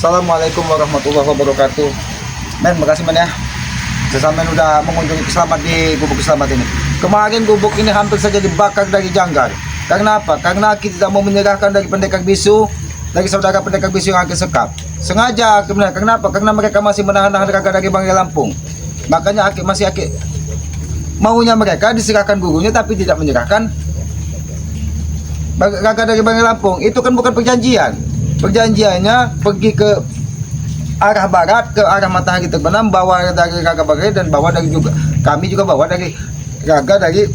Assalamualaikum warahmatullahi wabarakatuh. Men, makasih men ya. Sesama udah mengunjungi Selamat di Gubuk Selamat ini. Kemarin gubuk ini hampir saja dibakar dari janggar. Karena apa? Karena kita tidak mau menyerahkan dari pendekar bisu, dari saudara pendekar bisu yang akan sekap. Sengaja kemudian. Kenapa? Karena mereka masih menahan-nahan raga dari Banggai Lampung. Makanya masih maunya mereka diserahkan gurunya tapi tidak menyerahkan raga dari Banggai Lampung. Itu kan bukan perjanjian. Perjanjiannya pergi ke arah barat, ke arah matahari terbenam, bawa dari raga Banggai dan bawa dari juga kami juga bawa dari raga dari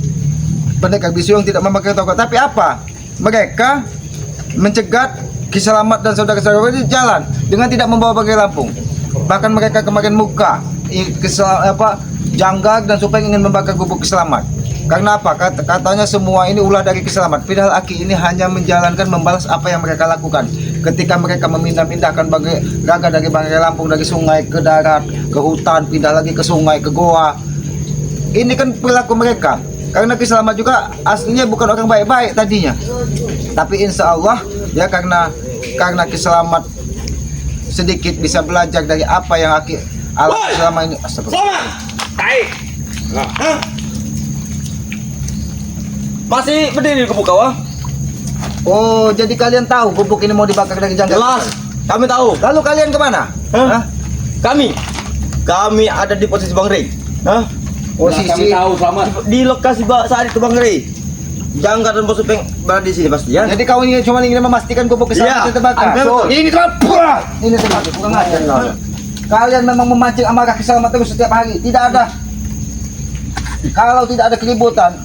pendekar bisu yang tidak memakai tongkat. Tapi apa? Mereka mencegat Ki Selamat dan saudara-saudara ini jalan dengan tidak membawa Banggai Lampung. Bahkan mereka kemarin muka janggar dan supaya ingin membakar gubuk Ki Selamat. Karena apa? Katanya semua ini ulah dari Ki Selamat. Padahal Aki ini hanya menjalankan, membalas apa yang mereka lakukan. Ketika mereka memindah-mindahkan raga dari Banggai Lampung, dari sungai ke darat, ke hutan, pindah lagi ke sungai, ke goa. Ini kan perilaku mereka. Karena Ki Selamat juga aslinya bukan orang baik-baik tadinya. Tapi insya Allah ya karena Ki Selamat sedikit bisa belajar dari apa yang Aki alami selama ini. Astagfirullah. Masih berdiri di gubuk kau? Oh, jadi kalian tahu gubuk ini mau dibakar dari janggar? Jelas, kami tahu. Lalu kalian kemana? Hah? Kami ada di posisi Bang Rey. Posisi Kami tahu Selamat di lokasi saat itu Bang Rey. Janggar dan Bos Upeng berada di sini pasti ya. Jadi kau ini cuma ingin memastikan gubuk Ki Selamat itu terbakar. Betul. Ini terbakar. Ini terbakar. Kurang ajar. Kalian memang memancing amarah Ki Selamat terus setiap hari. Tidak ada. Kalau tidak ada keributan,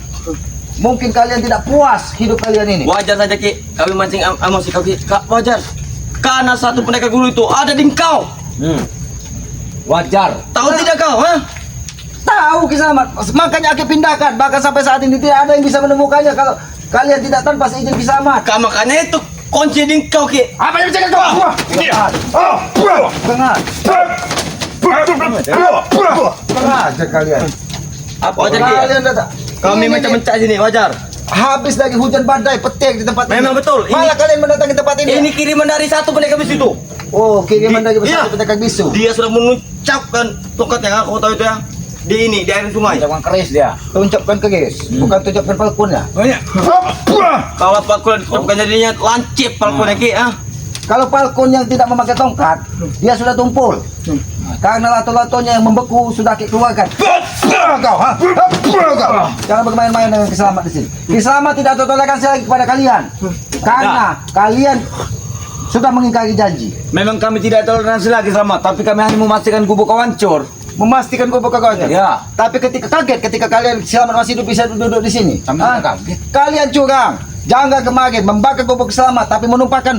mungkin kalian tidak puas hidup kalian ini. Wajar saja Ki, kami mancing emosi kau Ki. Wajar. Karena satu pendekar guru itu ada di kau. Wajar. Tahu tidak kau? Tahu Ki Selamat, makanya Aki pindahkan. Bahkan sampai saat ini tidak ada yang bisa menemukannya kalau kalian tidak tanpa seizin Ki Selamat. Makanya itu kunci di kau Ki. Apa yang bisa kau? Dengar. Aja kalian. Apa wajar Ki? Kalian datang. Kami mencak-mencak sini, wajar. Habis lagi hujan badai petir di tempat ini. Memang betul. Malah kalian mendatangi tempat ini. Ini kiriman dari satu pendekar bisu itu. Oh, kiriman dari Iya. besar pendekar bisu. Dia sudah mengucapkan tongkat yang aku tahu itu ya. Di air sungai. Jangan keris dia. Tuncapkan keris, bukan tuncapkan falconnya. Kalau palkun ditutupkan jadinya lancip palkunnya Ki. Kalau falcon yang tidak memakai tongkat, dia sudah tumpul. Karena lato-latonya yang membeku sudah Ki keluarkan. Kau, jangan bermain-main dengan Ki Selamat di sini. Ki Selamat tidak toleransi lagi kepada kalian. Karena kalian sudah mengingkari janji. Memang kami tidak toleransi lagi Selamat, tapi kami hanya memastikan gubuk kau hancur. Memastikan gubuk kau hancur. Ya. Tapi ketika kalian Selamat masih hidup bisa duduk di sini. Kami Hah? kaget. Kalian curang. Jangan kemarin membakar gubuk Selamat tapi menumpahkan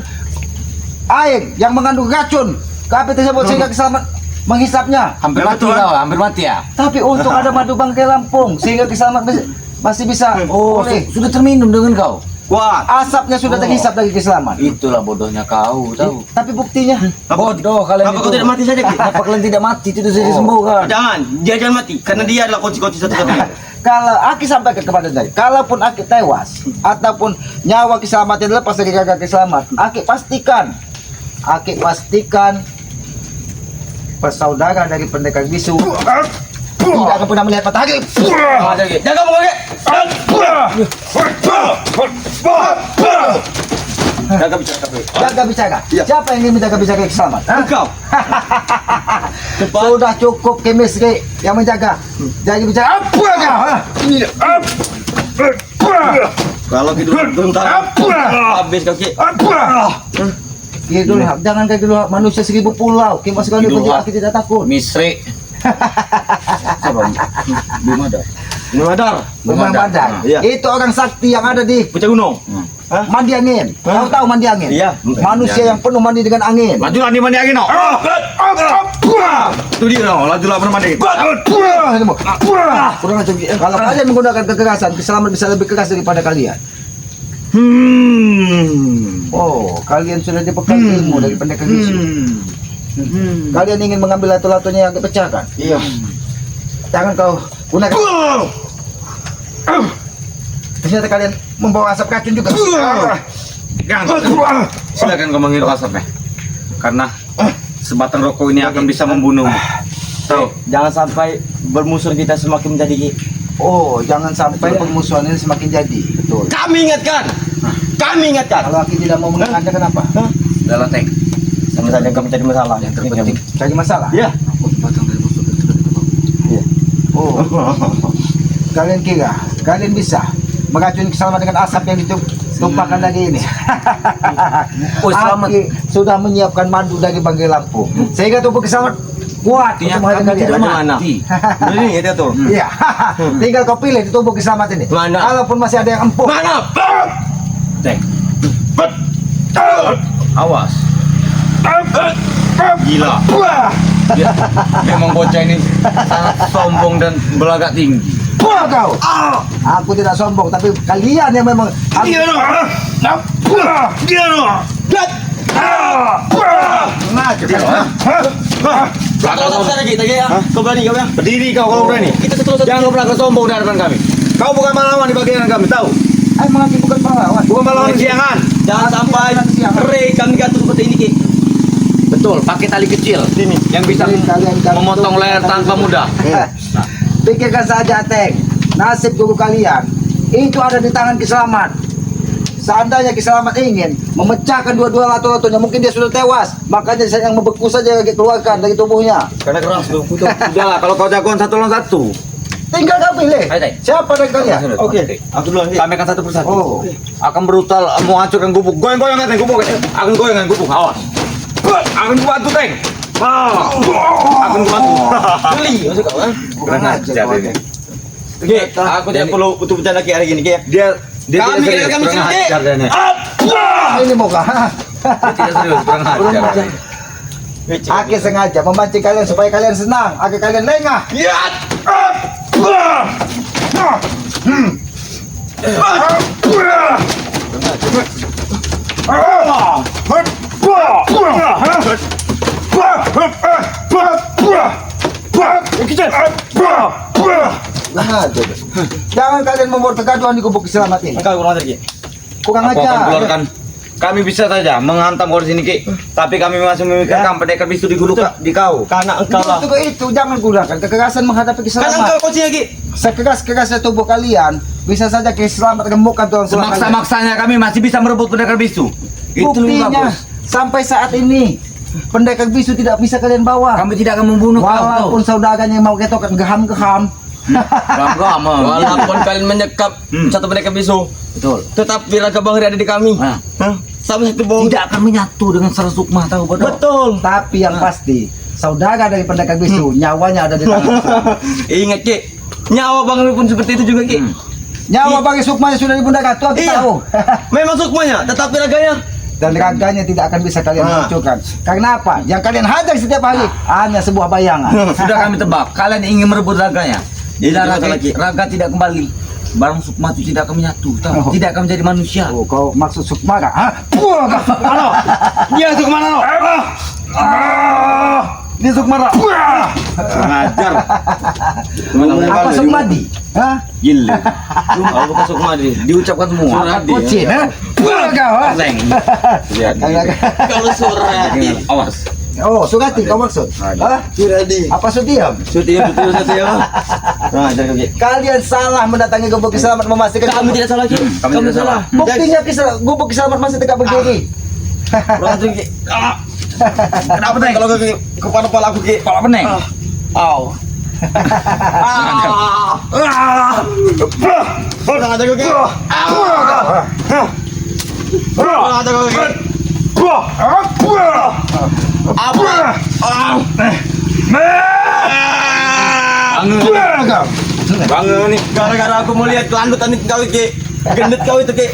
air yang mengandung racun ke api tersebut sehingga Ki Selamat menghisapnya. Hampir mati kau, hampir mati ya. Tapi untung ada madu Banggai Lampung sehingga Ki Selamat masih bisa Sudah terminum dengan kau. Wah, asapnya sudah terhisap dari Ki Selamat. Itulah bodohnya kau, tahu. Tapi buktinya Bodoh kalian kenapa itu. kau tidak mati saja Ki? Kenapa kalian tidak mati? Itu sudah disembuhkan. Jangan, dia jangan mati karena dia adalah kunci-kunci satu-satunya. kalau Aki sampaikan kepada saya, kalaupun Aki tewas ataupun nyawa Ki Selamat yang lepas dari raga Ki Selamat, Aki pastikan bersaudara dari pendekar bisu tidak akan pernah melihat matahari. Jaga muka Ki. Jaga bicara. Siapa yang ingin menjaga bicara Ki Selamat? Hah? Engkau. Sudah cukup chemistry yang menjaga. Jaga bicara. Apa kau? Kalau gitu bentar. Habis kau Ki. Gitu lihat, jangan kayak dulu manusia 1000 pulau. Kita sekali Gitu, Aki tidak takut. Misri. Siapa? Belum ada. Memang badan. Iya. Itu orang sakti yang ada di Puncak gunung. mandi angin. Kau tahu mandi angin? Iya. Manusia yang penuh mandi dengan angin. Lajulah di mandi angin no. Itu dia no, lajulah mandi. Kurang ajar. Kalau kalian menggunakan kekerasan, Ki Selamat bisa lebih keras daripada kalian. Oh, kalian sudah dibekal ilmu dari pendekar bisu. Kalian ingin mengambil lato-latonya yang dipecahkan? Iya. Jangan kau gunakan. Ternyata kalian membawa asap racun juga. Silakan kau menghirup asapnya. karena sebatang rokok ini akan bisa membunuhmu. Tahu? Jangan sampai bermusuh kita semakin menjadi Ki. Oh, jangan sampai permusuhan ini semakin jadi. Betul. Kami ingatkan. Kami ingatkan. Kalau Aki tidak mau mengingatkan kenapa? Dalam tank. Sama saja kami jadi masalah. Yang terpenting cari masalah. Ya. Iya. Oh. Kalian kira kalian bisa meracuni keselamatan dengan asap yang ditumpahkan lagi ini? Oh, selamat. Aki sudah menyiapkan madu dari Banggai Lampung, sehingga tubuh keselamatan kuat Artinya untuk menghadapi kami tidak kalian. mati. Ini itu tuh. Iya. Tinggal kau pilih di tubuh keselamatan ini. Mana? Kalaupun masih ada yang empuk. Mana? Tank. Awas. Gila. Dia, memang bocah ini sangat sombong dan belagak tinggi. Buah kau. Aku tidak sombong, tapi kalian yang memang. Belakang sana kita ya. Kau berani kau ya? Berdiri kau kalau berani. Kita satu Jangan kau berlagak sombong di hadapan kami. Kau bukan pahlawan di bagian kami, tahu? Mengaku bukan pahlawan. Bukan pahlawan siangan. Jangan sampai rei kami gantung seperti ini Ki. Betul, pakai tali kecil Sini. yang bisa Kalian gantung memotong leher tanpa mudah. Pikirkan saja, Teng. Nasib guru kalian itu ada di tangan Kiselamat. Seandainya Kiselamat ingin memecahkan dua-dua lato-latonya, mungkin dia sudah tewas. Makanya saya yang membeku saja keluarkan dari tubuhnya. Karena keras tuh. Sudahlah, kalau kau jagoan satu lawan satu. Tinggal kau pilih. Ayo, Teng. Siapa dari kalian? Oke. Aku duluan Ki. Kami akan satu persatu. Oh. Akan brutal mau hancurkan gubuk. Goyang-goyang kan, gubuk. Akan goyangan gubuk. Awas. Akan bantu, Teng. Akan bantu. Beli masuk kau kan. Kurang ajar ini. Ki, aku tidak perlu untuk bercanda Ki hari gini Ki. Dia Kami tidak serius, kami kurang sendiri. ajar dia nih. Ini muka. Dia tidak serius, kurang ajar. Aki sengaja memancing kalian supaya kalian senang, agar kalian lengah. Nah, jangan kalian membuat kegaduhan di gubuk Kiselamat ini. Kau kurang ajar Ki. Kurang Aku akan ajar. keluarkan. Kami bisa saja menghantam kau di sini, Ki. Tapi kami masih memikirkan pendekar bisu di guduk di kau. Karena engkau lah. Itu jangan gunakan kekerasan menghadapi Karena Kiselamat. engkau kuncinya Ki. Sekeras-kerasnya tubuh kalian, bisa saja Kiselamat gemukkan tulang tulang kalian. Semaksa-maksanya kami masih bisa merebut pendekar bisu. Itu lebih Buktinya bagus. sampai saat ini pendekar bisu tidak bisa kalian bawa. Kami tidak akan membunuh kau. Walaupun saudaranya yang mau ketokan geham-geham. Walaupun kalian menyekap satu pendekar bisu, Betul. tetap Wiraga Bangri ada di kami. Nah. Sama satu bau. Tidak akan menyatu dengan Sara Sukma, tahu bodoh. Betul. Tapi yang pasti saudara dari pendekar bisu nyawanya ada di tangan. Ingat Ki, nyawa Bangri pun seperti itu juga Ki. Nyawa bagi Sukmanya sudah di Bunda Gatua, kita Iya. tahu. Memang sukmanya, tetapi raganya. Dan raganya tidak akan bisa kalian munculkan. Karena apa? Yang kalian hajar setiap hari hanya sebuah bayangan. Sudah kami tebak, kalian ingin merebut raganya. Jadi Tidak masalah, raga, Ki. raga tidak kembali. Barang Sukma itu tidak akan menyatu, tahu? Oh. Tidak akan menjadi manusia. Oh, kau maksud Sukma kah? Hah? Wah, Ano? Dia Sukmana no? Dia Sukmana. Ngajar. apa Sukmadi? Hah? Gila. Kalau bukan Sukmadi, diucapkan semua. Apa kucing? Hah? Wah, kau, ha? Leng. Lihat. Kalau Suradi. Awas. Oh, Sugati kau maksud? Hah? Suradi. Apa Sutiam? Sutia. Nah, jangan Ki. Kalian salah mendatangi gubuk Kiselamat memastikan Kami tidak salah Ki. Kami Kami tidak salah. Buktinya gubuk Kiselamat masih tegak berdiri. Kurang ajar Ki. Kenapa, Teng? Kalau ke kepala aku Ki. Kepala peneng. Au. Kurang ajar Ki. Kurang ajar Ki. Apa? Bangga nih. Gara-gara aku mau lihat kelandutan kau Ki. Gendut kau itu Ki.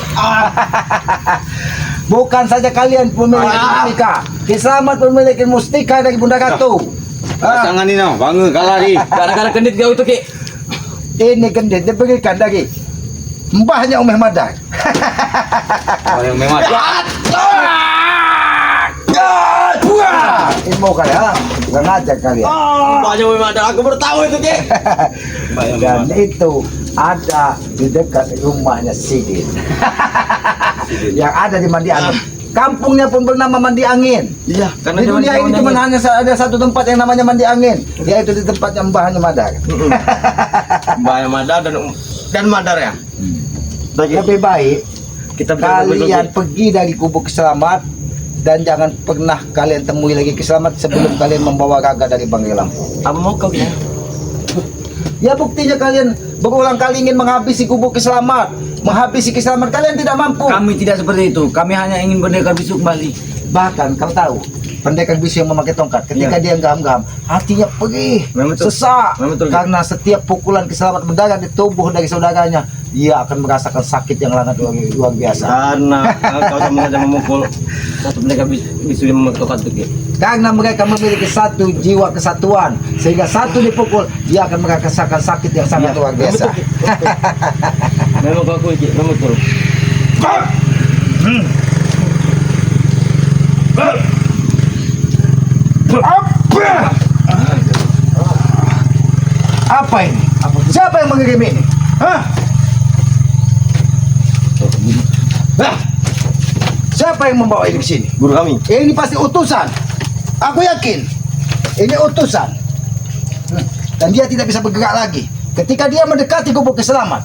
Bukan saja kalian memiliki mustika, Kiselamat memiliki mustika dari Bunda Gatu. Pasangan ini no, bangga kalari. Gara-gara gendut kau itu Ki. Ini gendit diberikan dari mbahnya Umeh Madai. Yang memang. Ilmu kalian, kurang ajar kalian. Banyak memang ada aku baru tahu itu Ki. Dan itu ada di dekat rumahnya Sidin. Yang ada di Mandi Anom. Kampungnya pun bernama Mandi Angin. Iya, Di dunia ini cuma hanya ada satu tempat yang namanya Mandi Angin, yaitu di tempatnya Mbahnya Madar. Mbahnya Madar dan Madar ya. Lebih baik Kita kalian pergi dari kubu Kiselamat dan jangan pernah kalian temui lagi Kiselamat sebelum kalian membawa Gaga dari Banggai Lampung. Apa mau kau ya? Ya buktinya kalian berulang kali ingin menghabisi kubu Kiselamat, menghabisi Kiselamat, kalian tidak mampu. Kami tidak seperti itu. Kami hanya ingin pendekar bisu kembali. Bahkan kau tahu pendekar bisu yang memakai tongkat ketika dia gam-gam hatinya perih, Memang betul. sesak, Memang betul. karena setiap pukulan Kiselamat mendarat di tubuh dari saudaranya, dia akan merasakan sakit yang sangat luar biasa. Karena kau sama memukul satu pendekar bisu yang memakai tongkat itu. Karena mereka memiliki satu jiwa kesatuan, sehingga satu dipukul dia akan merasakan sakit yang sangat luar biasa. Memang kau akui, memang betul. Apa ini? Siapa yang mengirim ini? Hah? Siapa yang membawa ini ke sini? Guru kami. Ini pasti utusan. Aku yakin ini utusan. Dan dia tidak bisa bergerak lagi ketika dia mendekati kubu Kiselamat.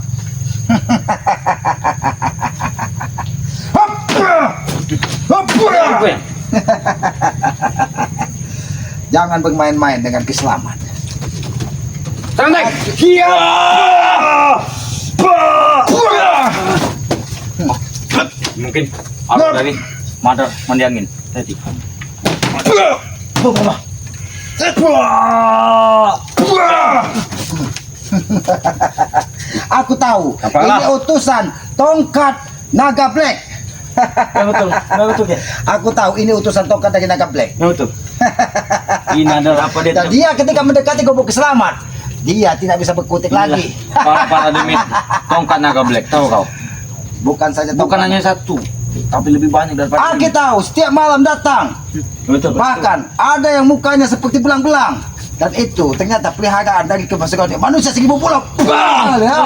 Apa ya? Jangan bermain-main dengan Kiselamat. Santai. Iya. Mungkin aku dari Madar Mandi Angin tadi. Aku tahu Apalah? ini utusan tongkat Naga Black. Memang betul. Memang betul ya. Aku tahu ini utusan tongkat dari Naga Black. Memang betul. Ini adalah apa dia? Dan dia ketika mendekati kubu Kiselamat, dia tidak bisa berkutik lagi. Para demit tongkat naga black, tahu kau? Bukan saja Bukan tongkat. hanya satu, tapi lebih banyak daripada Aki tahu setiap malam datang. Betul. Bahkan ada yang mukanya seperti belang-belang. Dan itu ternyata peliharaan dari kebangsawan manusia 1000 pulau. Ya.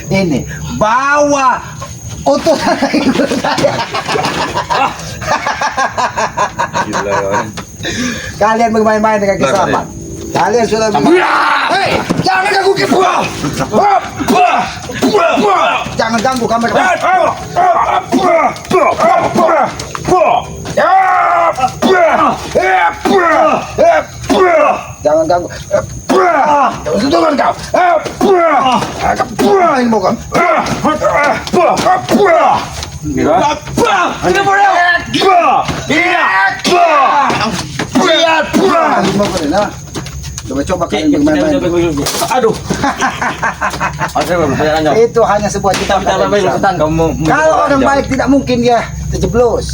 Ini bawa utusan. Kalian bermain-main dengan Kiselamat. Kalian sudah Hei, jangan ganggu kita. Jangan ganggu kamera. Jangan ganggu. Sentuhan kau. Ini muka. Coba kalian bermain-main. Aduh. Itu hanya sebuah cita Kita bicara baik setan kamu. Kalau orang baik tidak mungkin dia terjeblos.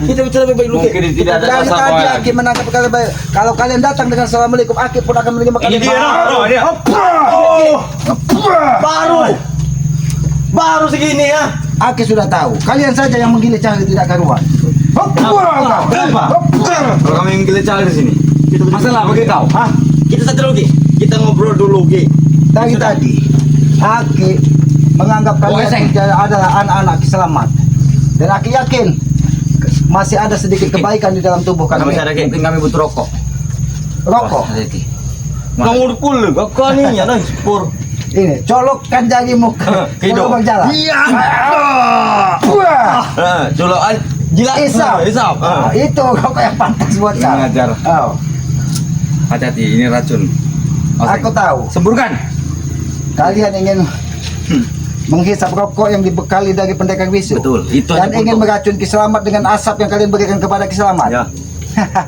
Kita bicara baik dulu. Mungkin tidak ada Dari rasa tadi apa Aki menangkap kalian baik. Kalau kalian datang dengan assalamualaikum, Aki pun akan menerima Ini kalian. dia, no. Ini. Baru segini ya. Aki sudah tahu. Kalian saja yang menggilai cahaya tidak karuan. Kenapa? Kalau kami yang gila cari di sini. Masalah bagi kau? Hah? Kita satu dulu Ki. Kita ngobrol dulu Ki. Dari tadi, Aki menganggap kalian adalah anak-anak Kiselamat. Dan Aki yakin masih ada sedikit kebaikan di dalam tubuh Kami kami. masih ada Ki. mungkin kami butuh rokok. Rokok. Kamu pul kau ni ya noh pur. Ini, colokkan jarimu ke Hidup. lubang jalan. Iya. Wah. Jolo jilat Isap. Isap. Itu rokok yang pantas buat kau. Mengajar. Oh, Hati-hati, ini racun. aku tahu. Semburkan. Kalian ingin menghisap rokok yang dibekali dari pendekar bisu. Betul, itu Dan hanya ingin untuk- meracun Kiselamat dengan asap yang kalian berikan kepada Kiselamat. Ya.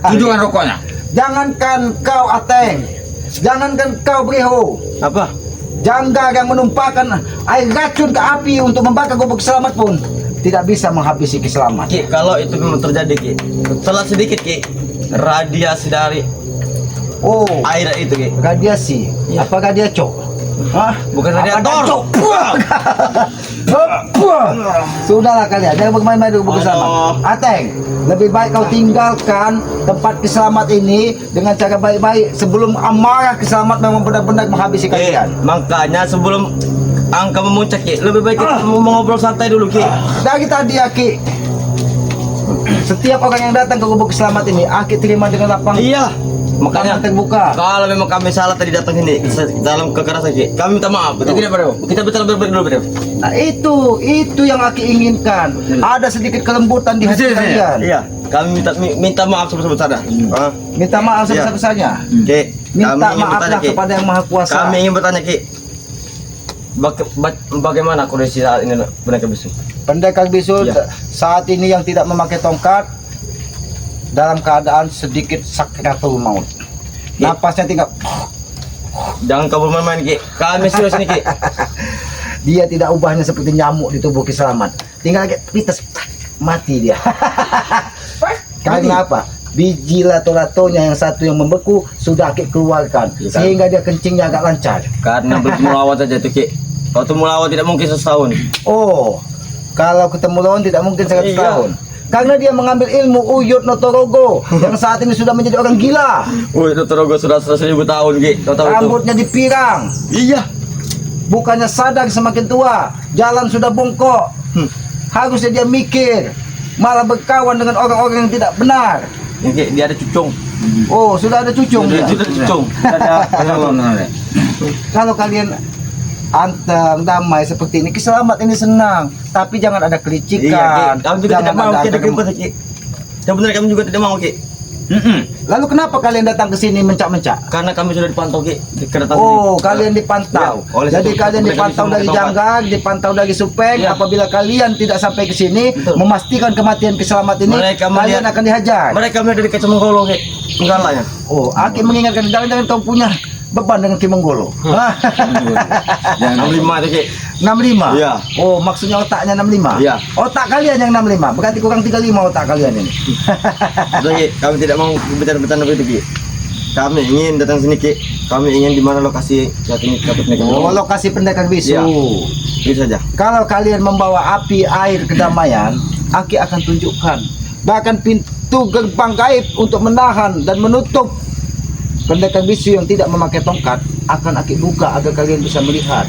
Tunjukkan rokoknya. Jangankan kau Ateng, jangankan kau Briho, Apa? Jangga yang menumpahkan air racun ke api untuk membakar gubuk Kiselamat pun tidak bisa menghabisi Kiselamat. Ki, kalau itu memang terjadi Ki. Telat sedikit Ki. Radiasi dari Oh, air itu Ki. radiasi. Iya. Apa radiaco? Hah? Bukan Apa radiator. Sudahlah kalian, jangan bermain-main di gubuk Kiselamat. Aduh. Ateng, lebih baik kau tinggalkan tempat Kiselamat ini dengan cara baik-baik sebelum amarah Kiselamat memang benar-benar menghabisi kalian. Makanya sebelum angka memuncak Ki. Lebih baik kita ngobrol santai dulu Ki. Dari tadi Aki, setiap orang yang datang ke gubuk selamat ini Aki terima dengan lapang. Iya. Makanya Makanya terbuka. kalau memang kami salah tadi datang sini dalam kekerasan Ki, kami minta maaf. Betul tidak bro? Kita betul berbaik dulu bro. Nah itu yang Aki inginkan. Ada sedikit kelembutan di hati kalian. Iya. Kami minta maaf sebesar-besarnya. Minta maaf sebesar-besarnya. Ki, Minta kami ingin bertanya maaflah Ki. kepada yang Maha Kuasa. Kami ingin bertanya Ki. Bagaimana kondisi saat ini pendekar bisu? Pendekar bisu Iya. saat ini yang tidak memakai tongkat dalam keadaan sedikit sakratul maut. Iya. Napasnya tinggal. Jangan kabur main-main Ki. Kami serius ini Ki. Dia tidak ubahnya seperti nyamuk di tubuh Kiselamat. Tinggal kayak pites, mati dia. Karena apa? Biji lato-latonya yang satu yang membeku sudah Aki keluarkan, Iya kan? sehingga dia kencingnya agak lancar. Karena bertemu lawan saja itu Ki. Kalau ketemu lawan tidak mungkin setahun. Oh, kalau ketemu lawan tidak mungkin 100 Iya. tahun. Karena dia mengambil ilmu Uyut Notorogo yang saat ini sudah menjadi orang gila. Wih, Dr. Rogo sudah 100.000 tahun Ki. Kau tahu itu? Rambutnya dipirang. Iya. Bukannya sadar semakin tua, jalan sudah bongkok. Harusnya dia mikir, malah berkawan dengan orang-orang yang tidak benar. Ini Ki, dia ada cucung. Oh, sudah ada cucung Dia dia. ada cucung. Kalau kalian anteng damai seperti ini, Kiselamat ini senang, tapi jangan ada Iya, kelicikan. Ki. Kami juga tidak mau Ki ada keributan Ki. Yang benar kami juga tidak mau Ki. Lalu kenapa kalian datang ke sini mencak-mencak? Karena kami sudah dipantau Ki di kedatangan Oh, ini. kalian dipantau. Iya, oleh Jadi satu- kalian mereka dipantau bisa dari memakai Janggang, dipantau dari Supeng. Iya. Apabila kalian tidak sampai ke sini, Betul. memastikan kematian Kiselamat ini, Mereka kalian melihat- akan dihajar. Mereka melihat dari kaca menggolo Ki. Menggalanya. Oh, Aki mengingatkan, jangan-jangan kau punya beban dengan Ki Menggolo. Jangan 65 itu Ki. 65? Iya. Oh, maksudnya otaknya 65? Iya. Otak kalian yang 65, berarti kurang 35 otak kalian ini. Sudah Ki, kami tidak mau bercanda-bercanda begitu Ki. Kami ingin datang sini Ki. Kami ingin di mana lokasi saat ini dapat mereka. Oh, lokasi pendekar bisu. Iya. Itu saja. Kalau kalian membawa api air kedamaian, Aki akan tunjukkan. Bahkan pintu gerbang gaib untuk menahan dan menutup pendekar bisu yang tidak memakai tongkat akan Aki buka agar kalian bisa melihat.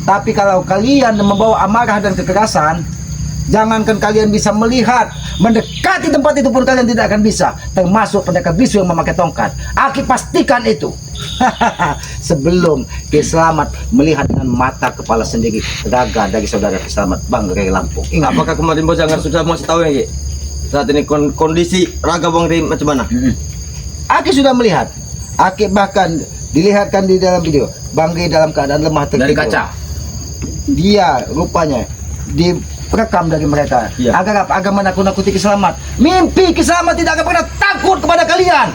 Tapi kalau kalian membawa amarah dan kekerasan, jangankan kalian bisa melihat, mendekati tempat itu pun kalian tidak akan bisa. Termasuk pendekar bisu yang memakai tongkat. Aki pastikan itu. Sebelum Kiselamat melihat dengan mata kepala sendiri raga dari saudara Kiselamat Bang Ray Lampung. Ingat, Apakah kemarin bos jangan sudah masih tahu ya Ki? Saat ini kondisi raga Bang Rim macam mana? Aki sudah melihat. Aki bahkan dilihatkan di dalam video Bang Ray dalam keadaan lemah tertidur. Dari kaca. Dia rupanya direkam dari mereka. Iya. Agar apa? Agar menakut-nakuti Kiselamat. Mimpi Kiselamat tidak akan pernah takut kepada kalian.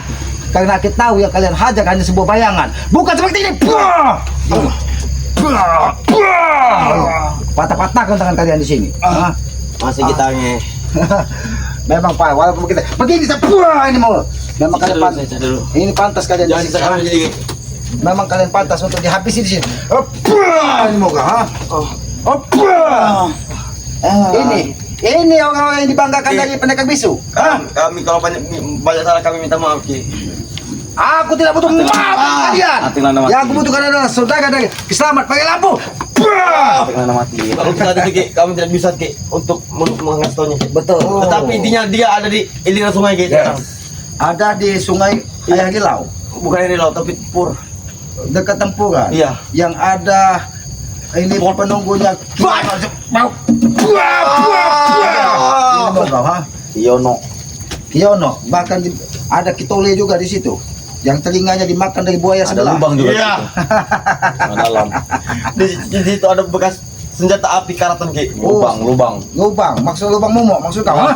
Karena Aki tahu yang kalian hajar hanya sebuah bayangan, bukan seperti ini. Patah-patahkan tangan kalian di sini. Hah? Masih kita nge. Memang Pak, walaupun kita begini bisa ini mau. Memang kalian pantas. Ini pantas kalian di Jangan sini. sekarang jadi Ki. Memang kalian pantas untuk dihabisi di sini. Ini moga, ha? Ini orang-orang yang dibanggakan dari pendekar bisu. Hah? Kami kalau banyak salah kami minta maaf Ki. Aku tidak butuh maaf dari kalian. Hati lana mati. Yang aku butuhkan adalah saudara dari Kiselamat pakai lampu. Hati lana mati. Kalau saat itu Ki, kami tidak bisa Ki untuk mengasih taunya Ki. Betul. Tetapi intinya dia ada di aliran sungai Ki. Ada di Sungai Ayah Gilau, Bukan di laut tapi pur. dekat Tempuran. Iya. Yang ada ini penunggunya. Mau. Ini mau kau, ha? Yono. Kiono, bahkan ada Kitole juga di situ. Yang telinganya dimakan dari buaya Ada sebelah. lubang juga. Iya. Di dalam. Di situ ada bekas senjata api karatan Ki. Lubang. Lubang, maksud lubang momok, maksud kau? Ha?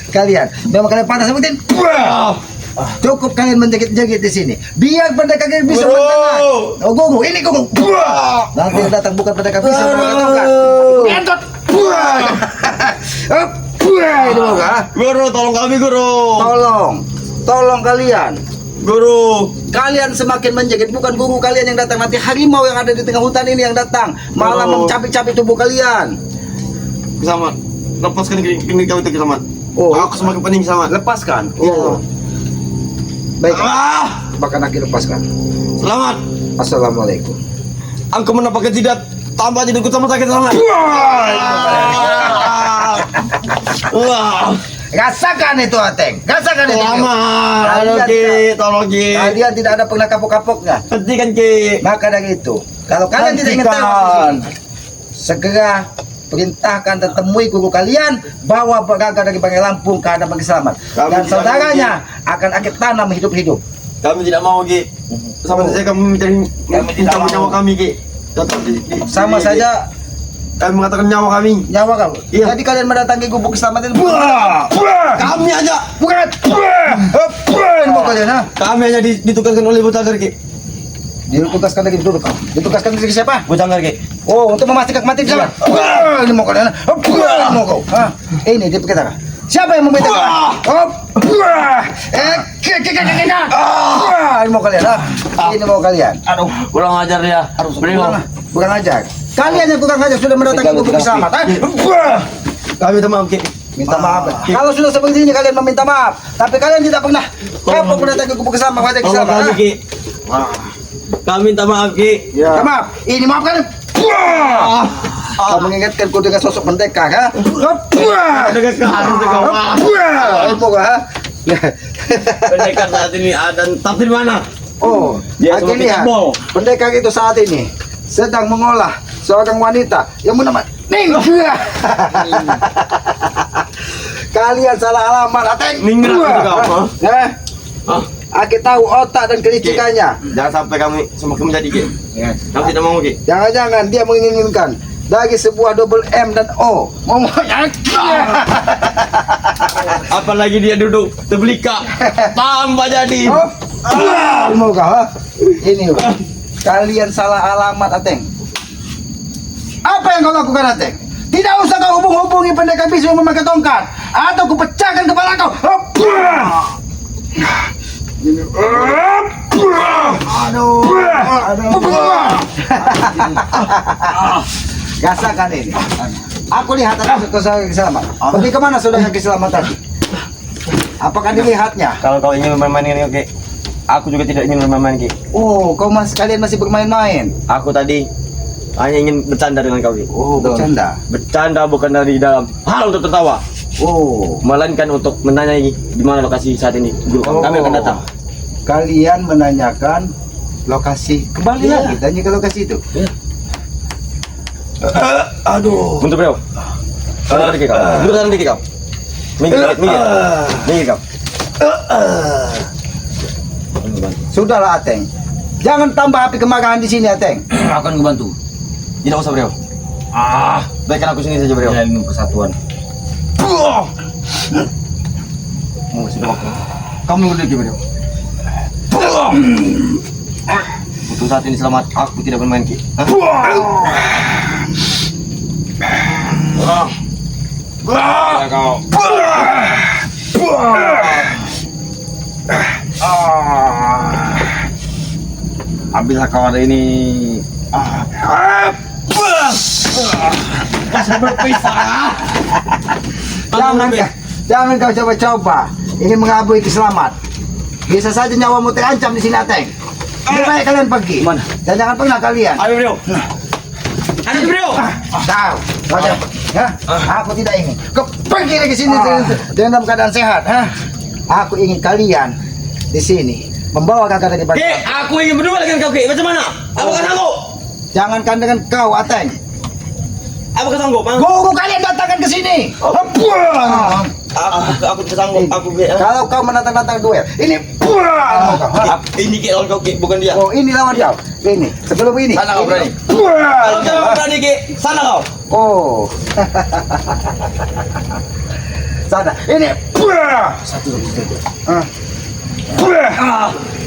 Kalian, memang kalian pantas sebutin. Cukup kalian menjagit-jagit di sini. Biar pendekar bisa Guru. mendengar. Oh, guru, ini guru. Nanti yang datang bukan pendekar bisa mengatakan. Entot. Ini mau kah? Guru, tolong kami Guru. Tolong kalian. Guru. Kalian semakin menjagit, bukan guru kalian yang datang. Nanti harimau yang ada di tengah hutan ini yang datang, malah Oh. mencapik-capik tubuh kalian. Selamat. Lepaskan kini kami itu selamat. Oh. Aku semakin pening selamat. Lepaskan. Oh. Baik, Ah, bahkan aku lepaskan. selamat. Assalamualaikum. Engkau menampakkan tidak tambah jadi ikut sama sakit sama. Wah. Rasakan itu Ateng, rasakan itu. Selamat. Kalian Halo Ki, tidak- tolong Ki. Kalian tidak ada pernah kapok-kapoknya. Hentikan Ki. Maka dari itu, kalau kalian tidak ingin tahu, segera perintahkan dan temui guru kalian, bawa Gaga dari Banggai Lampung ke hadapan Banggai Selamat. Kami Dan tidak saudaranya akan akid tanam hidup-hidup. Kami tidak mau Ki. Sama saja kamu mencari nyawa kami Ki. Tetap Sama saja kami mengatakan nyawa kami. nyawa kamu. Iya. Jadi kalian mendatangi gubuk keselamatan. Kami aja. Bukan. Ini mau kalian, ha? Kami hanya ditugaskan oleh Butanggar Ki. Ditugaskan lagi duduk kau. Ditugaskan dari siapa? Butanggar Ki. Oh, untuk memastikan kematian siapa? Ini mau kalian, ha? Ini mau kau. Ha? Ini dia kita. Siapa yang meminta kau? Ini mau kalian, ha? Ini mau kalian. Aduh, kurang ajar dia. Kurang ajar. Kalian yang kurang ajar sudah mendatangi gubuk selamat, ha? Kami minta maaf Ki. Minta maaf. Kalau sudah seperti ini kalian meminta maaf, tapi kalian tidak pernah kapok mendatangi gubuk selamat, wajah Tolong selamat, kami ha? Ki. Kami minta maaf Ki. Minta maaf. Ini maaf kalian. Kau mengingatkan kau dengan sosok pendekar, ha? Dengan keharusan kau. Ilmu kau, ha? Pendekar saat ini ada entah di mana. Oh, Dia aku seperti lihat kebol. pendekar itu saat ini sedang mengolah seorang wanita yang bernama Ning. Kalian salah alamat, Ateng. Ning itu kau, Nah, Ah, aku tahu otak dan kelicikannya. jangan sampai kami semakin menjadi Ki. Kami tidak mau Ki. Jangan-jangan dia menginginkan dari sebuah double M dan O. Momoknya. Apalagi dia duduk terbelika. Tambah jadi. Ilmu kau, ha? Ini, kalian salah alamat, Ateng. Apa yang kau lakukan, Ateng? Tidak usah kau hubung-hubungi pendekar bisu yang memakai tongkat, atau kupecahkan kepala kau. Aduh, rasakan ini. Aku lihat ada saudara Kiselamat. Pergi kemana saudara Kiselamat tadi? Apakah dilihatnya? Kalau kau ingin bermain ini Ki, aku juga tidak ingin bermain Ki. Oh, kalian masih bermain-main. Aku tadi hanya ingin bercanda dengan kau Ki. Oh, bercanda. Bercanda bukan dari dalam hal untuk tertawa, Oh, melainkan untuk menanyai di mana lokasi saat ini. Guru kami akan datang. Kalian menanyakan lokasi. Kembali Iya. lagi tanya ke lokasi itu. Aduh. Untuk beliau. Duduk dikit kau. Duduk dikit kau. Minggir, minggir. Minggir kau. Sudahlah, Ateng. Jangan tambah api kemarahan di sini, Ateng. Akan kubantu. Tidak usah beliau. Baikkan aku sini saja beliau. Jalin persatuan. Oh, sudah waktu. Kamu udah beliau. Untuk saat ini selamat. Aku tidak bermain Ki. Ya kau. Ambillah kau ada ini. Jangan kau coba-coba. Ini mengabui keselamat. Bisa saja nyawamu terancam di sini, Ateng. Lebih baik kalian pergi. Mana? Dan jangan pernah kalian. Ayo beliau. Ayo beliau. Tahu. Ya, aku tidak ingin. Kau pergi lagi sini dalam keadaan sehat. Aku ingin kalian di sini membawa kakak dari Ki, Bandung. aku ingin berdua dengan kau Ki. Macam mana? Apakah sanggup? Jangankan dengan kau, Ateng. Apakah sanggup? Guru kalian datangkan ke sini. Aku tidak sanggup. Aku Kalau kau menantang-nantang duel, ini. ini Ki lawan kau Ki, bukan dia. Oh, ini lawan kau. Ini. Sebelum ini. Sana kau berani. Kalau kau berani Ki, sana kau. Oh. Sana. Ini. Satu lagi.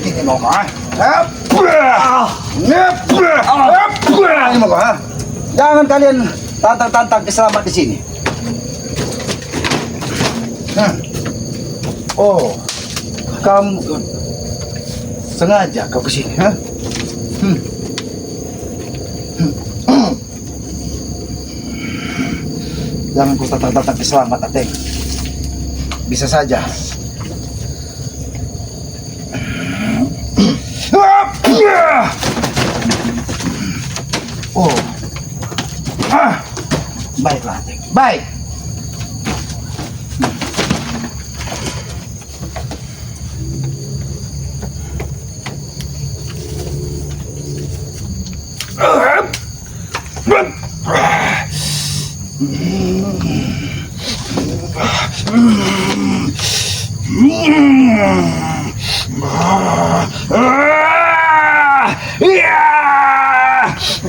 Ini mau kau. Ini mau kau. Jangan kalian tantang-tantang keselamat di sini. Oh, kamu sengaja kau kesini, ha? Jangan kau tantang-tantang keselamat, Ateng. Bisa saja. Oh. Baiklah, Teng. Baik.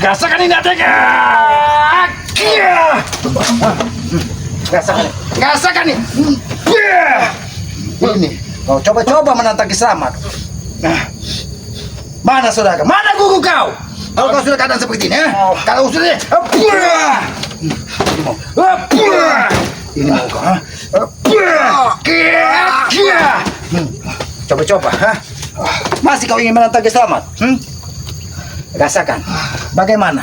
Rasakan ini adanya. Rasakan nih. Ini, kau coba-coba menantang Kiselamat. Mana saudara? Mana guru kau? Kalau kau sudah keadaan seperti ini, kalau sudah ini mau kau, coba-coba, masih kau ingin menantang Kiselamat? Rasakan, bagaimana?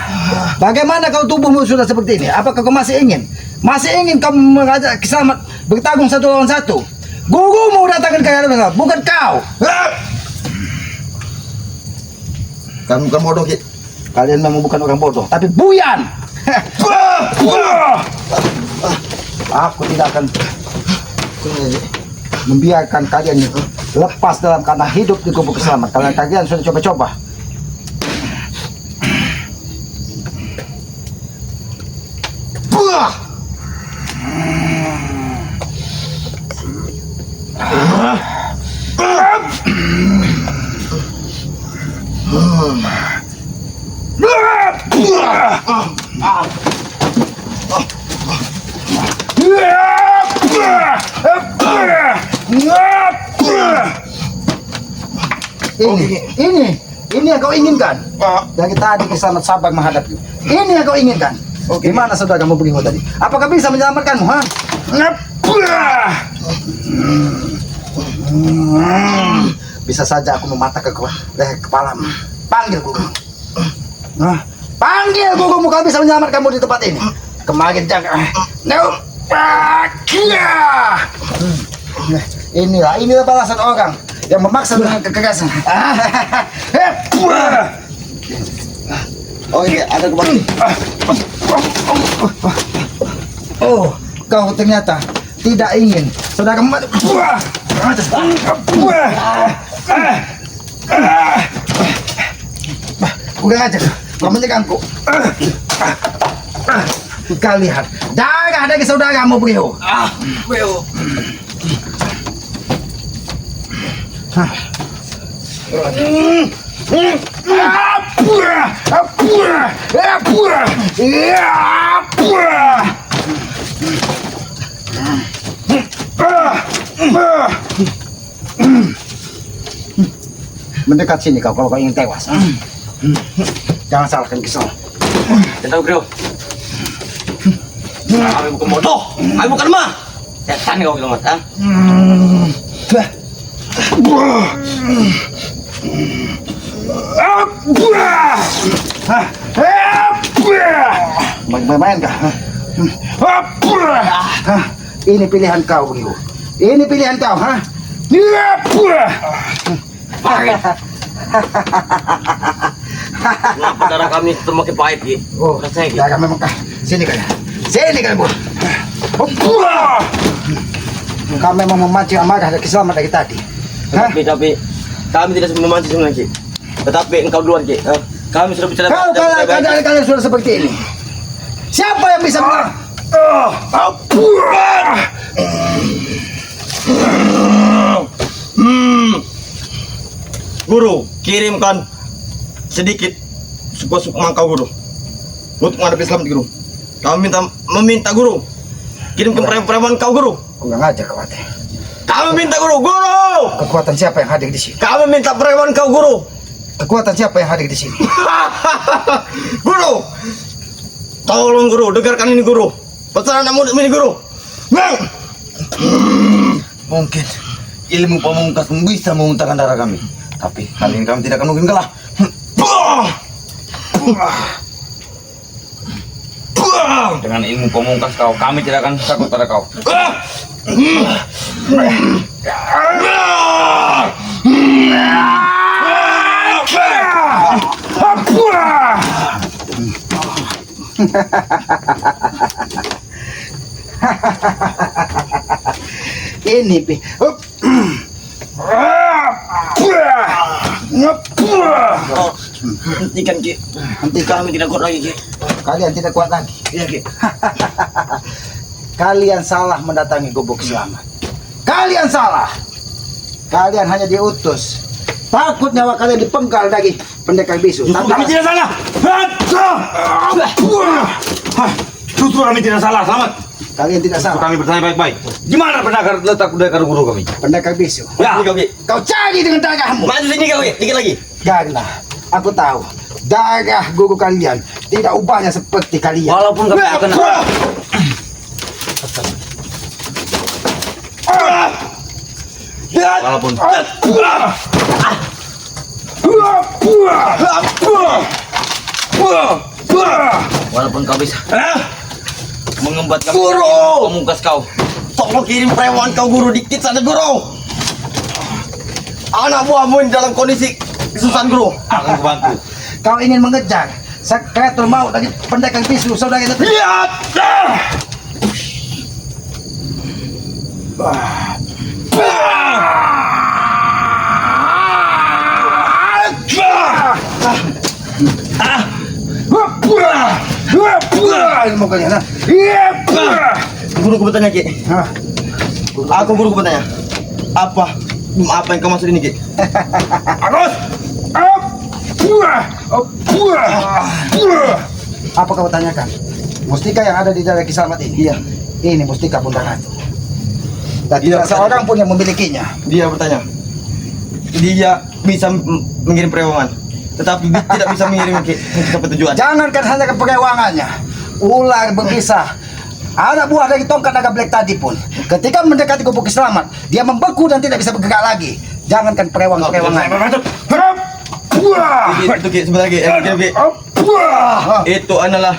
Bagaimana kau tubuhmu sudah seperti ini? Apakah kau masih ingin? Masih ingin kau mengajak Kiselamat bertanggung satu lawan satu? Gurumu datangkan ke hadapan, bukan kau. Kamu bukan bodoh, Ki. Kalian memang bukan orang bodoh, tapi buyan. Aku tidak akan membiarkan kalian lepas dalam karena hidup di kubu Kiselamat. Karena kalian sudah coba-coba. Ini yang kau inginkan. Dari tadi Kiselamat sabar menghadapi. Ini yang kau inginkan. Gimana saudara kamu begini tadi? Apakah bisa menyelamatkanmu? Bisa saja aku mematahkan leher kepalamu. Panggil guru. Panggil gurumu kalau bisa menyelamatkanmu di tempat ini. Kemarin jangan. Inilah balasan orang yang memaksa dengan kekerasan. Oh iya, ada kembali. Oh, kau ternyata tidak ingin saudara kamu. Udah aja, kau menyegangku. Kau lihat, darah dari saudaramu, Brio. Mendekat sini kau kalau kau ingin tewas. Jangan salahkan Kiselamat. Tidak tahu, Bro. Kami bukan bodoh. Kami bukan lemah. Setan kau Kiselamat, ha? Main-main kah? Ini pilihan kau, Brio. Ini pilihan kau, ha? Kenapa darah kami semakin pahit, Ki? Oh, Rasanya, Ki. darah memang kah? Sini kalian. Sini kalian, Bu. Kau memang memancing amarah dari Kiselamat dari tadi. Tapi kami tidak memancing sebenarnya, Ki. Tetapi engkau duluan, Ki. Kami sudah bicara. Kalau kalian sudah seperti ini, siapa yang bisa menang? Guru, kirimkan sedikit suku-suku mangkau guru untuk menghadapi Kiselamat, guru. Kami meminta guru kirimkan preman kau, guru. Kurang aja kau, Ate. Kami minta guru. Kekuatan siapa yang hadir di sini? Kami minta preman kau, guru. Kekuatan siapa yang hadir di sini? Guru, tolong guru, dengarkan ini guru. Pesanan namun ini guru. Mungkin ilmu pamungkas bisa memuntahkan darah kami. Tapi kali ini kami tidak akan mungkin kalah. Dengan ilmu pamungkas kau, kami tidak akan takut pada kau. Ini pi. Hup. Oh, hentikan Ki. Kami tidak kuat lagi Ki. Kalian tidak kuat lagi. Iya Ki. Kalian salah mendatangi gubuk selamat. Kalian salah. Kalian hanya diutus. Takut nyawa kalian dipenggal dari pendekar bisu. Kami tidak salah. Justru kami tidak salah, Selamat. Kalian tidak salah. Kami bertanya baik-baik. Di mana pendekar guru kami? Pendekar bisu. Ya. Ini kau Ki. Kau cari dengan darahmu. Maju sini kau Ki. Dikit lagi. Karena aku tahu darah guru kalian tidak ubahnya seperti kalian. Walaupun kami akan walaupun Walaupun kau bisa mengembat kami pemungkas kau. Tolong kirim preman kau guru dikit saja guru. Anak buahmu ini dalam kondisi kesusahan guru. akan kubantu. Kau ingin mengejar sekretur mau dari pendekar bisu saudara itu. Lihat. Ini mau kalian. Guru ku bertanya Ki. Hah? Aku guru ku bertanya. Apa yang kau maksud ini Ki? Agus. Apa kau tanyakan? Mustika yang ada di dalam Kiselamat ini. Iya. Ini mustika Bunda Ratu. Dan Iya, tidak seorang pun yang memilikinya. Dia bertanya. Dia bisa mengirim preman, tetapi tidak bisa mengirim Ki sampai tujuan. Jangankan hanya keperewangannya, ular berbisa, anak buah dari tongkat naga black tadi pun, ketika mendekati gubuk Kiselamat, dia membeku dan tidak bisa bergerak lagi. Jangankan perewang-perewangan. Itu Ki, sebentar Ki. Itu adalah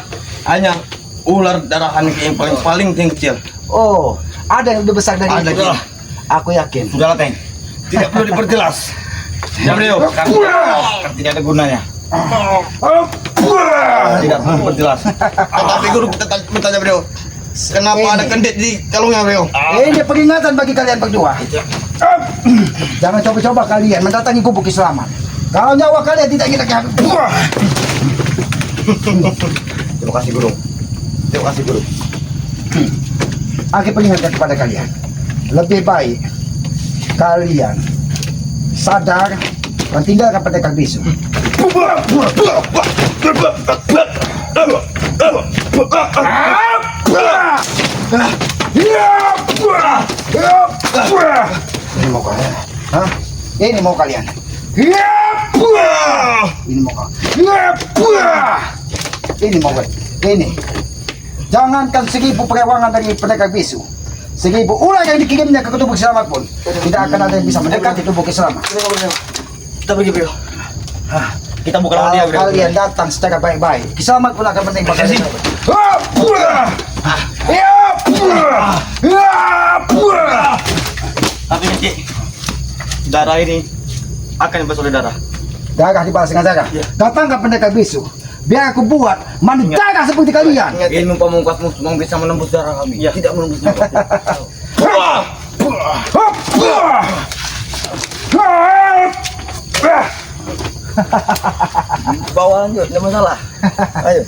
hanya ular darahan Ki yang paling kecil. Oh, ada yang lebih besar dari Ada, itu. Ki. Aku yakin. Sudahlah Teng. Tidak perlu diperjelas. Ya beliau, kan tidak ada gunanya. Tidak perlu diperjelas. Tapi guru bertanya beliau, kenapa ada kendit di kalungnya beliau? Ini peringatan bagi kalian berdua. Jangan coba-coba kalian mendatangi gubuk Kiselamat. Kalau nyawa kalian tidak ingin lagi. Terima kasih guru. Terima kasih guru. Aku peringatkan kepada kalian. Lebih baik kalian sadar dan tinggalkan pendekar bisu. Ini mau kalian? Hah? Ini mau kalian? Ini mau kalian? Ini mau kalian? Ini. Jangankan 1000 perewangan dari pendekar bisu, 1000 ular yang dikirimnya ke tubuh Kiselamat pun tidak akan ada yang bisa mendekati tubuh Kiselamat. Kita pergi beliau. Hah? Kita bukan lawan dia Kalau beliau. kalian datang secara baik-baik, Kiselamat pun akan menembak kalian. Tapi Ki, darah ini akan dibalas oleh darah. Darah dibalas dengan darah. Iya. Datangkan pendekar bisu, biar aku buat mandi darah seperti kalian. Ilmu pamungkasmu memang bisa menembus darah kami. Tidak menembus nyawa. Bawa lanjut, tidak masalah. Ayo.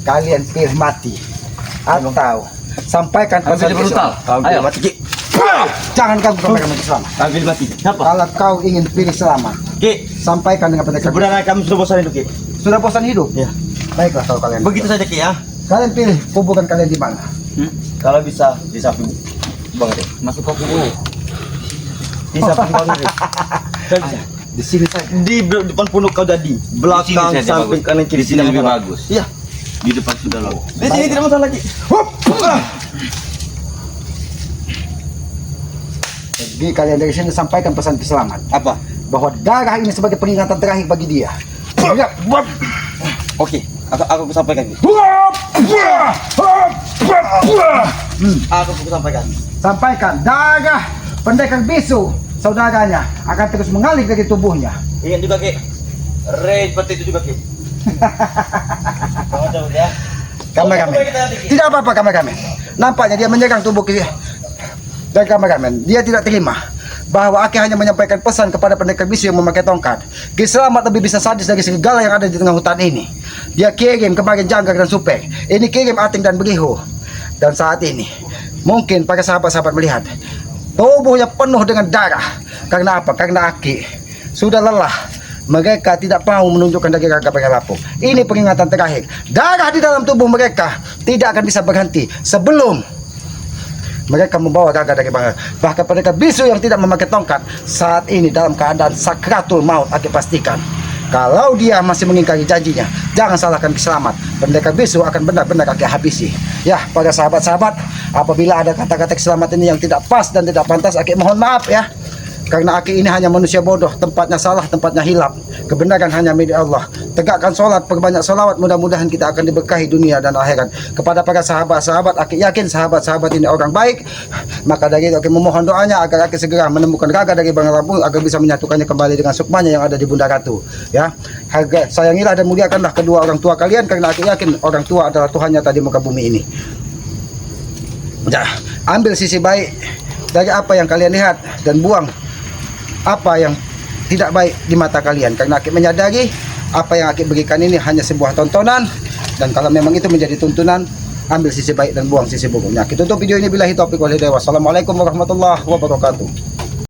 Kalian pilih mati atau sampaikan pesan Kiselamat. Ayo mati Ki. Jangan kamu sampaikan pesan Kiselamat. Kami mati. Siapa? Kalau kau ingin pilih selamat, Ki, sampaikan dengan pendekar bisu. sebenarnya kami sudah bosan hidup Ki. Sudah bosan hidup? Ya. Baiklah kalau kalian. Begitu saja Ki ya. Kalian pilih kuburan kalian di mana? Kalau bisa di samping Bang Ade. Masuk ke kubur. Di samping Bang Ade. Di sini saja. Di depan punduk kau jadi. Belakang, Di sini saja samping, bagus. kanan, kiri. Di sini tidak lebih masalah. bagus. Iya. Di depan sudah loh. Di sini tidak masalah lagi. Jadi kalian dari sini sampaikan pesan Kiselamat Apa? bahwa darah ini sebagai peringatan terakhir bagi dia. Ya, Oke, aku sampaikan. Aku sampaikan. sampaikan darah pendekar bisu saudaranya akan terus mengalir dari tubuhnya. Ingat juga Ki. Ray seperti itu juga Ki. Kamu jauh ya. Kameramen. Tidak apa-apa kameramen. Nampaknya dia menyegang tubuh dan kameramen. Dia tidak terima bahwa Aki hanya menyampaikan pesan kepada pendekar bisu yang memakai tongkat. Ki Selamat lebih bisa sadis dari segala yang ada di tengah hutan ini. Dia kirim kemarin Janggar dan Supeng. Ini kirim Ating dan Berihu. Dan saat ini mungkin para sahabat-sahabat melihat tubuhnya penuh dengan darah. Karena apa? Karena Aki sudah lelah. Mereka tidak mau menunjukkan daging Raga Banggai Lampung. Ini peringatan terakhir. Darah di dalam tubuh mereka tidak akan bisa berhenti sebelum mereka membawa Raga dari Banggai. Bahkan pendekar bisu yang tidak memakai tongkat saat ini dalam keadaan sakratul maut. Aki pastikan kalau dia masih mengingkari janjinya, jangan salahkan Ki Selamat. Pendekar bisu akan benar-benar Aki habisi. Ya, para sahabat-sahabat, apabila ada kata-kata Ki Selamat ini yang tidak pas dan tidak pantas, Aki mohon maaf ya. Karena Aki ini hanya manusia bodoh, tempatnya salah, tempatnya hilap. Kebenaran hanya milik Allah. Tegakkan sholat, perbanyak sholawat, mudah-mudahan kita akan diberkahi dunia dan akhirat. Kepada para sahabat-sahabat, Aki yakin sahabat-sahabat ini orang baik. Maka dari itu Aki memohon doanya agar Aki segera menemukan Raga dari Banggai Lampung agar bisa menyatukannya kembali dengan sukmanya yang ada di Bunda Ratu. Ya, sayangilah dan muliakanlah kedua orang tua kalian karena Aki yakin orang tua adalah Tuhan nyata di muka bumi ini. Ya, ambil sisi baik dari apa yang kalian lihat dan buang apa yang tidak baik di mata kalian, karena Aki menyadari apa yang Aki berikan ini hanya sebuah tontonan, dan kalau memang itu menjadi tuntunan, ambil sisi baik dan buang sisi buruknya. Kita tutup video ini billahi taufiq wal hidayah. Wassalamualaikum warahmatullahi wabarakatuh.